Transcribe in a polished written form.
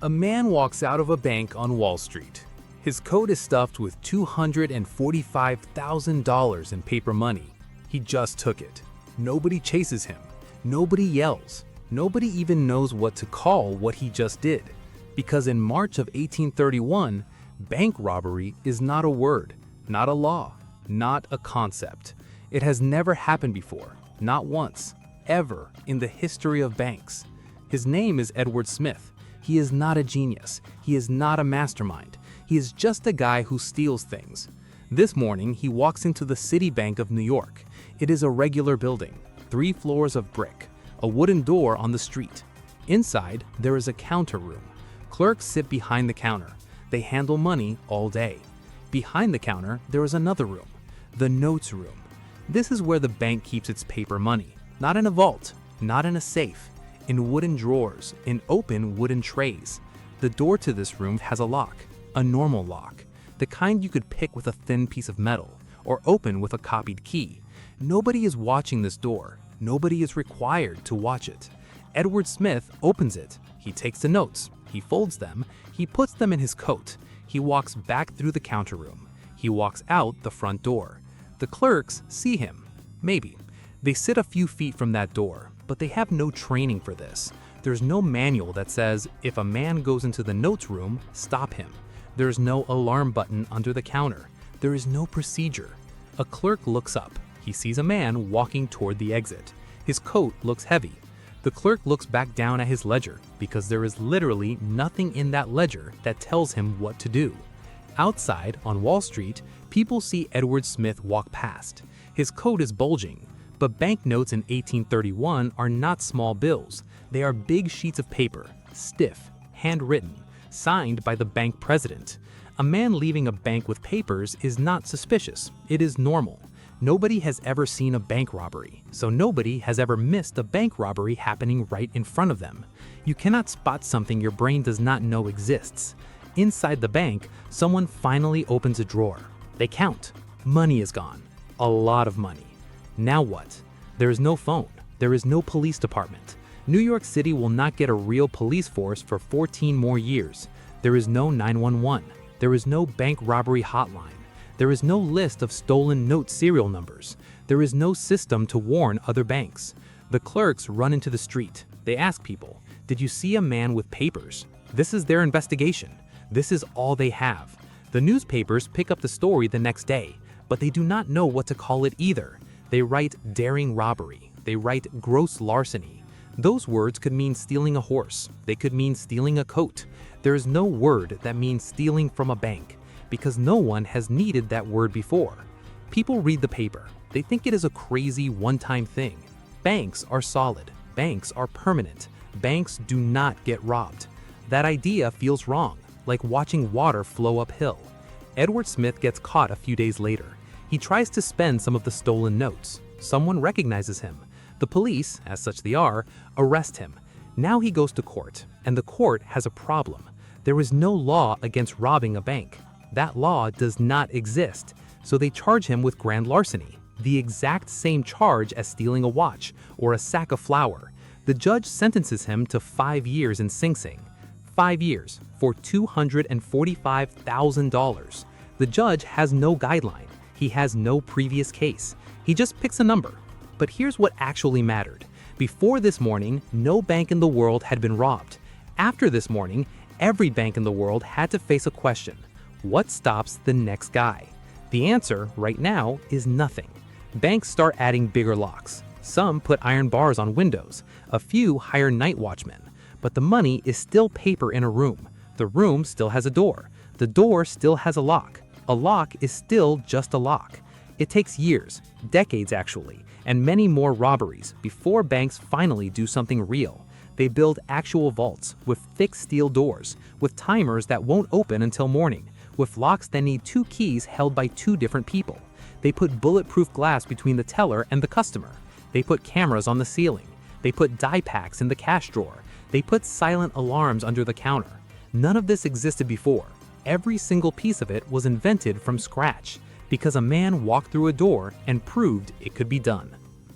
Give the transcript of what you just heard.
A man walks out of a bank on Wall Street. His coat is stuffed with $245,000 in paper money. He just took it. Nobody chases him. Nobody yells. Nobody even knows what to call what he just did. Because in March of 1831, bank robbery is not a word, not a law, not a concept. It has never happened before, not once, ever in the history of banks. His name is Edward Smith. He is not a genius. He is not a mastermind. He is just a guy who steals things. This morning, he walks into the Citibank of New York. It is a regular building, 3 floors of brick, a wooden door on the street. Inside, there is a counter room. Clerks sit behind the counter. They handle money all day. Behind the counter, there is another room, the notes room. This is where the bank keeps its paper money, not in a vault, not in a safe, in wooden drawers, in open wooden trays. The door to this room has a lock, a normal lock, the kind you could pick with a thin piece of metal or open with a copied key. Nobody is watching this door. Nobody is required to watch it. Edward Smith opens it. He takes the notes. He folds them. He puts them in his coat. He walks back through the counter room. He walks out the front door. The clerks see him. Maybe. They sit a few feet from that door, but they have no training for this. There's no manual that says, if a man goes into the notes room, stop him. There's no alarm button under the counter. There is no procedure. A clerk looks up. He sees a man walking toward the exit. His coat looks heavy. The clerk looks back down at his ledger because there is literally nothing in that ledger that tells him what to do. Outside, on Wall Street, people see Edward Smith walk past. His coat is bulging. But banknotes in 1831 are not small bills. They are big sheets of paper, stiff, handwritten, signed by the bank president. A man leaving a bank with papers is not suspicious. It is normal. Nobody has ever seen a bank robbery, so nobody has ever missed a bank robbery happening right in front of them. You cannot spot something your brain does not know exists. Inside the bank, someone finally opens a drawer. They count. Money is gone. A lot of money. Now what? There is no phone. There is no police department. New York City will not get a real police force for 14 more years. There is no 911. There is no bank robbery hotline. There is no list of stolen note serial numbers. There is no system to warn other banks. The clerks run into the street. They ask people, "Did you see a man with papers?" This is their investigation. This is all they have. The newspapers pick up the story the next day, but they do not know what to call it either. They write daring robbery. They write gross larceny. Those words could mean stealing a horse. They could mean stealing a coat. There is no word that means stealing from a bank, because no one has needed that word before. People read the paper. They think it is a crazy one-time thing. Banks are solid. Banks are permanent. Banks do not get robbed. That idea feels wrong, like watching water flow uphill. Edward Smith gets caught a few days later. He tries to spend some of the stolen notes. Someone recognizes him. The police, as such they are, arrest him. Now he goes to court, and the court has a problem. There is no law against robbing a bank. That law does not exist, so they charge him with grand larceny, the exact same charge as stealing a watch or a sack of flour. The judge sentences him to 5 years in Sing Sing. 5 years for $245,000. The judge has no guideline. He has no previous case. He just picks a number. But here's what actually mattered. Before this morning, no bank in the world had been robbed. After this morning, every bank in the world had to face a question. What stops the next guy? The answer, right now, is nothing. Banks start adding bigger locks. Some put iron bars on windows. A few hire night watchmen. But the money is still paper in a room. The room still has a door. The door still has a lock. A lock is still just a lock. It takes years, decades actually, and many more robberies before banks finally do something real. They build actual vaults with thick steel doors, with timers that won't open until morning, with locks that need 2 keys held by 2 different people. They put bulletproof glass between the teller and the customer. They put cameras on the ceiling. They put die packs in the cash drawer. They put silent alarms under the counter. None of this existed before. Every single piece of it was invented from scratch because a man walked through a door and proved it could be done.